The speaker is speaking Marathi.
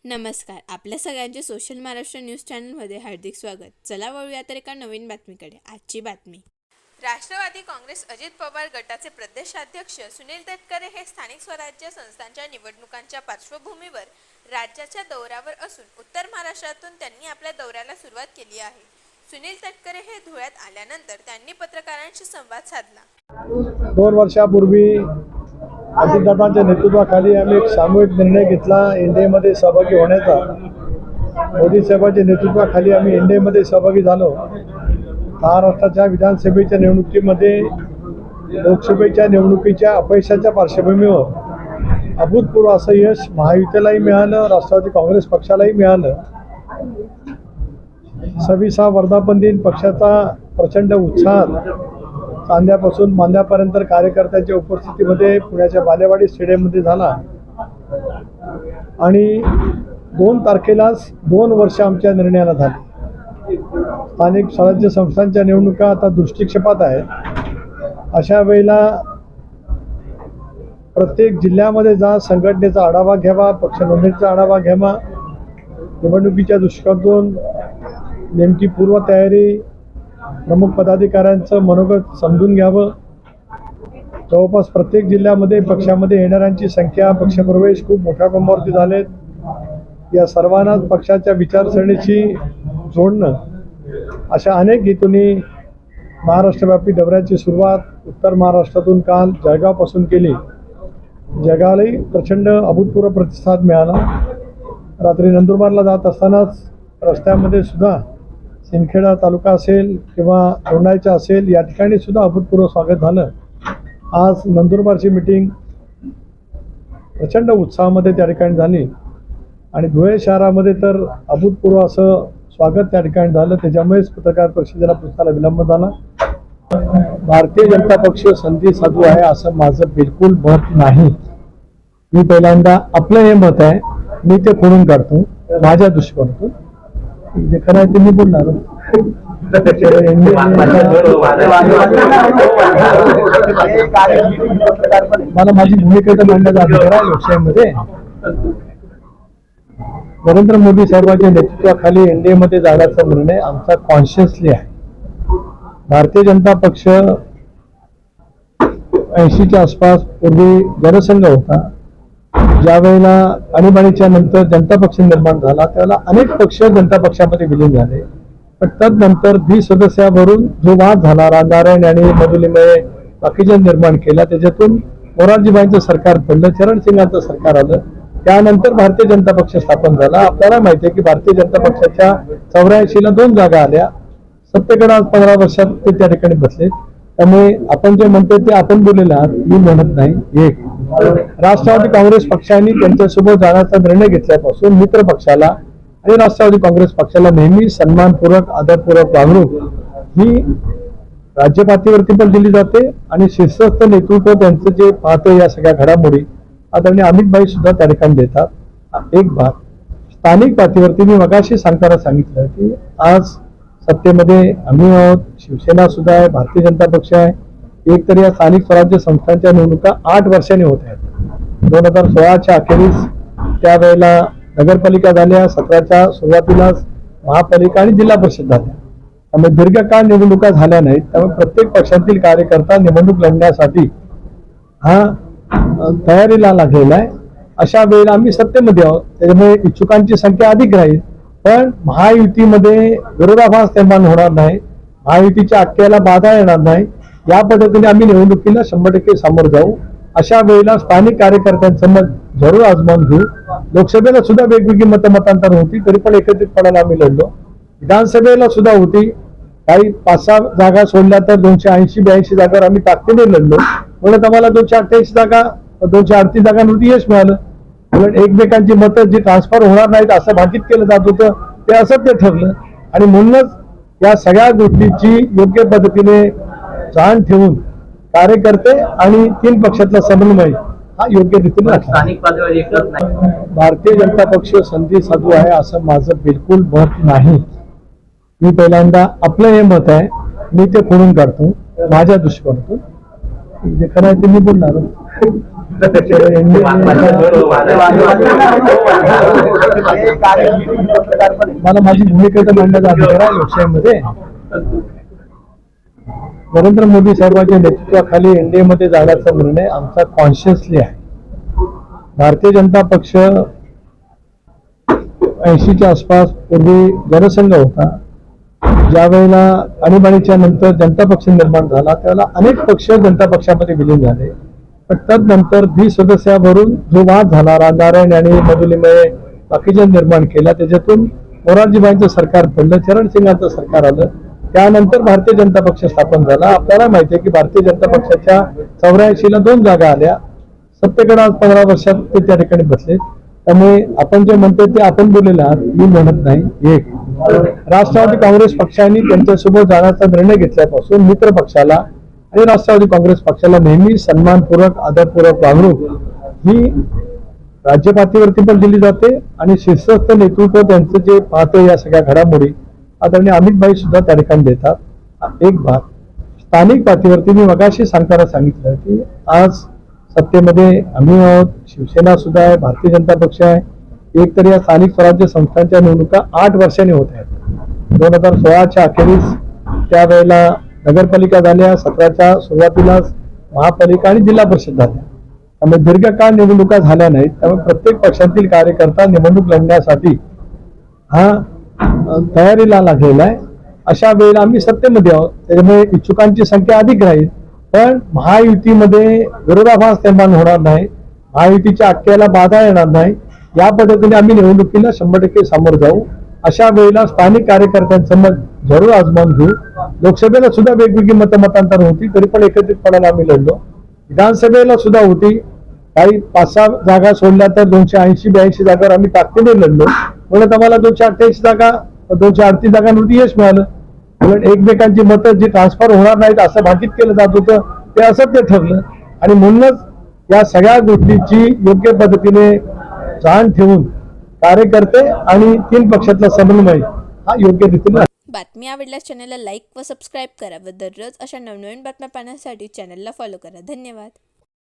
नमस्कार. आपल्या सगळ्यांचे सोशल महाराष्ट्र न्यूज चॅनलमध्ये हार्दिक स्वागत. चला वळूया तर एका नवीन बातमीकडे. आजची बातमी. राष्ट्रवादी काँग्रेस अजित पवार गटाचे प्रदेशाध्यक्ष सुनील तटकरे हे स्थानिक स्वराज्य संस्थांच्या निवडणुकांच्या पार्श्वभूमीवर राज्याच्या दौऱ्यावर असून उत्तर महाराष्ट्रातून त्यांनी आपल्या दौऱ्याला सुरुवात केली आहे. सुनील तटकरे हे धुळ्यात आल्यानंतर त्यांनी पत्रकारांशी संवाद साधला. 2 वर्षापूर्वी अजितदादांच्या नेतृत्वाखाली आम्ही एक सामूहिक निर्णय घेतला एनडीएमध्ये सहभागी होण्याचा. मोदी साहेबांच्या नेतृत्वाखाली आम्ही एनडीएमध्ये सहभागी झालो. महाराष्ट्राच्या विधानसभेच्या निवडणुकीमध्ये लोकसभेच्या निवडणुकीच्या अपयशाच्या पार्श्वभूमीवर अभूतपूर्व असं यश महायुतीलाही मिळालं, राष्ट्रवादी काँग्रेस पक्षालाही मिळालं. 26 वर्धापन दिन पक्षाचा प्रचंड उत्साहात चांद्यापासून मांद्यापर्यंत कार्यकर्त्यांच्या उपस्थितीमध्ये पुण्याच्या बालेवाडी स्टेडियममध्ये झाला आणि 2 तारखेलाच 2 वर्ष आमच्या निर्णयाला झाली. स्थानिक स्वराज्य संस्थांच्या निवडणुका आता दृष्टिक्षेपात आहेत. अशा वेळेला प्रत्येक जिल्ह्यामध्ये जा, संघटनेचा आढावा घ्यावा, पक्ष नोंदणीचा आढावा घ्यावा, निवडणुकीच्या दृष्टिकोनातून नेमकी पूर्वतयारी, प्रमुख पदाधिकाऱ्यांचं मनोगत समजून घ्यावं. जवळपास प्रत्येक जिल्ह्यामध्ये पक्षामध्ये येणाऱ्यांची संख्या, पक्षप्रवेश खूप मोठ्या प्रमाणावरती झालेत. या सर्वांनाच पक्षाच्या विचारसरणीशी जोडणं अशा अनेक हेतूंनी महाराष्ट्रव्यापी दौऱ्याची सुरुवात उत्तर महाराष्ट्रातून काल जळगावपासून केली. जळगावलाही प्रचंड अभूतपूर्व प्रतिसाद मिळाला. रात्री नंदुरबारला जात असतानाच रस्त्यामध्ये सुद्धा सिंदखेडा तालुका असेल किंवा लोणायचा असेल या ठिकाणी सुद्धा अभूतपूर्व स्वागत झालं. आज नंदुरबारची मीटिंग प्रचंड उत्साहामध्ये त्या ठिकाणी झाली आणि धुळे शहरामध्ये तर अभूतपूर्व असं स्वागत त्या ठिकाणी झालं. त्याच्यामुळेच पत्रकार परिषदेला पोहोचायला विलंब झाला. भारतीय जनता पक्ष संधी साधू आहे असं माझं बिलकुल मत नाही. मी पहिल्यांदा आपलं हे मत आहे, मी ते खोडून काढतो माझ्या दृष्टिकोनातून. जे खरं आहे ते मी बोलणार. मला माझी भूमिका तर मांडण्याचा अधिकार आहे लोकशाहीमध्ये. नरेंद्र मोदी साहेबांच्या नेतृत्वाखाली एनडीएमध्ये जाण्याचा निर्णय आमचा कॉन्शियसली आहे. भारतीय जनता पक्ष 80च्या आसपास पूर्वी जनसंघ होता. ज्या वेळेला आणीबाणीच्या नंतर जनता पक्ष निर्माण झाला त्यावेळेला अनेक पक्ष जनता पक्षामध्ये विलीन झाले. पण तदनंतर 20 सदस्यावरून जो वाद झाला, रामनारायण यांनी मधुलिमय बाकीचे निर्माण केला, त्याच्यातून मोरारजीभाईंचं सरकार पडलं, चरणसिंगांचं सरकार आलं. त्यानंतर भारतीय जनता पक्ष स्थापन झाला. आपल्याला माहिती आहे की भारतीय जनता पक्षाच्या 84ला 2 जागा आल्या. सत्तेकडे आज 15 वर्षात ते त्या ठिकाणी बसले. त्यामुळे आपण जे म्हणतो ते आपण बोललेलं आहात, मी म्हणत नाही. एक राष्ट्रवादी काँग्रेस पक्षाने त्यांच्यासोबत जाण्याचा निर्णय घेतल्यापासून मित्र पक्षाला आणि राष्ट्रवादी काँग्रेस पक्षाला नेहमी सन्मानपूर्वक, आदरपूर्वक वागणूक ही राज्य पातळीवरती पण दिली जाते आणि शीर्षस्थ नेतृत्व त्यांचं जे पाहतं या सगळ्या घडामोडी आदरणीय अमितभाई सुद्धा त्या ठिकाणी देतात. एक भाग स्थानिक पातळीवरती मी मगाशी सांगताना सांगितलं की आज सत्तेमध्ये आम्ही आहोत, शिवसेना सुद्धा आहे, भारतीय जनता पक्ष आहे. एक तर या स्थानिक स्वराज्य संस्थांच्या निवडणुका 8 वर्षांनी होत आहेत. 2016च्या अखेरीस त्यावेळेला नगरपालिका झाल्या, 17च्या सुरुवातीलाच महापालिका आणि जिल्हा परिषद झाल्या. त्यामुळे दीर्घकाळ निवडणुका झाल्या नाहीत. त्यामुळे प्रत्येक पक्षातील कार्यकर्ता निवडणूक लढण्यासाठी हा तयारीला लागलेला आहे. अशा वेळेला आम्ही सत्तेमध्ये आहोत, त्याच्यामुळे इच्छुकांची संख्या अधिक राहील. पण महायुतीमध्ये विरोधाभास निर्माण होणार नाही, महायुतीच्या आख्याला बाधा येणार नाही. या पद्धतीने आम्ही निवडणुकीला 100% सामोरं जाऊ. अशा वेळेला स्थानिक कार्यकर्त्यांचं मत जरूर आजमावून घेऊ. लोकसभेला सुद्धा वेगवेगळी मतमतांतर होती, तरी पण एकत्रितपणाने आम्ही लढलो. विधानसभेला सुद्धा होती, काही 5-6 जागा सोडल्या तर 280-82 जागावर आम्ही ताकदीने लढलो. म्हणून आम्हाला 288 जागा 238 जागांवरती यश मिळालं. म्हणून एकमेकांची मतं जी ट्रान्सफर होणार नाहीत असं भाकीत केलं जात होतं ते असत्य ठरलं. आणि म्हणूनच या सगळ्या गोष्टीची योग्य पद्धतीने जाण ठेवून कार्यकर्ते आणि 3 पक्षातला समन्वय हा योग्य रीतीने स्थानिक पातळीवर भारतीय जनता पक्ष संधी साधू आहे असं माझं बिलकुल मत नाही. मी पहिल्यांदा आपलं हे मत आहे, मी ते खोडून काढतो माझ्या दृष्टिकोनातून. जे खरं आहे ते मी बोलणार. मला माझी भूमिका तर मांडण्याचा अधिकार आहे लोकशाहीमध्ये. नरेंद्र मोदी साहेबांच्या नेतृत्वाखाली एनडीए मध्ये जाण्याचा निर्णय आमचा कॉन्शियसली आहे. भारतीय जनता पक्ष 80च्या आसपास पूर्वी जनसंघ होता. ज्या वेळेला आणीबाणीच्या नंतर जनता पक्ष निर्माण झाला त्यावेळेला अनेक पक्ष जनता पक्षामध्ये विलीन झाले. पण तदनंतर 20 सदस्यावरून जो वाद झाला, रामनारायण यांनी मधुलिमय बाकीचे निर्माण केला, त्याच्यातून मोरारजीभाईंचं सरकार पडलं, चरणसिंगांचं सरकार आलं. त्यानंतर भारतीय जनता पक्ष स्थापन झाला. आपल्याला माहिती आहे की भारतीय जनता पक्षाच्या 84ला 2 जागा आल्या. सत्तेकडे आज 15 वर्षात ते त्या ठिकाणी बसले. त्यामुळे आपण जे म्हणतो ते आपण बोललेलं आहात, मी म्हणत नाही. एक, राष्ट्रवादी काँग्रेस पक्षाने त्यांच्यासोबत जाण्याचा निर्णय घेतल्यापासून मित्र पक्षाला आणि राष्ट्रवादी काँग्रेस पक्षाला नेहमी सन्मानपूर्वक आदरपूर्वक वागणूक ही राज्य पातळीवरती पण दिली जाते आणि शीर्षस्थ नेतृत्व त्यांचं जे पाहतं या सगळ्या घडामोडी आदरणीय अमितभाई सुद्धा त्या ठिकाणी देतात. एक भाग स्थानिक पातळीवरती मी मगाशी सांगताना सांगितलं की आज सत्तेमध्ये आम्ही आहोत, शिवसेना सुद्धा आहे, भारतीय जनता पक्ष आहे. एक तर या स्थानिक स्वराज्य संस्थांच्या निवडणुका 8 वर्षांनी होत आहेत. 2016च्या अखेरीस त्यावेळेला नगरपालिका झाल्या, 17च्या सुरुवातीलाच महापालिका आणि जिल्हा परिषद झाल्या. त्यामुळे दीर्घकाळ निवडणुका झाल्या नाहीत. त्यामुळे प्रत्येक पक्षातील कार्यकर्ता निवडणूक लढण्यासाठी हा तयारीला लागलेला आहे. अशा वेळेला आम्ही सत्तेमध्ये आहोत, त्याच्यामुळे इच्छुकांची संख्या अधिक राहील. पण महायुतीमध्ये विरोधाभास निर्माण होणार नाही, महायुतीच्या आख्याला बाधा येणार नाही. या पद्धतीने आम्ही निवडणुकीला 100% सामोरं जाऊ. अशा वेळेला स्थानिक कार्यकर्त्यांचं मत जरूर आजमावून घेऊ. लोकसभेला सुद्धा वेगवेगळी मतमतांतर होती, तरी पण एकत्रितपणाने आम्ही लढलो. विधानसभेला सुद्धा होती, काही 5-6 जागा सोडल्या तर 280-82 जागावर आम्ही ताकदीने लढलो. म्हणून आम्हाला 288 जागा 238 जागांवरती यश मिळालं. उलट एकमेकांची मतं जी ट्रान्सफर होणार नाहीत असं भाकीत केलं जात होतं ते असत्य ठरलं. आणि म्हणूनच या सगळ्या गोष्टीची योग्य पद्धतीने जाण ठेवून कार्यकर्ते आणि 3 पक्षातला समन्वय हा योग्य रीतीने. बातमी आवडल्यास चॅनलला लाईक व सबस्क्राईब करा व दररोज अशा नवनवीन बातम्या पाहण्यासाठी चॅनलला फॉलो करा. धन्यवाद.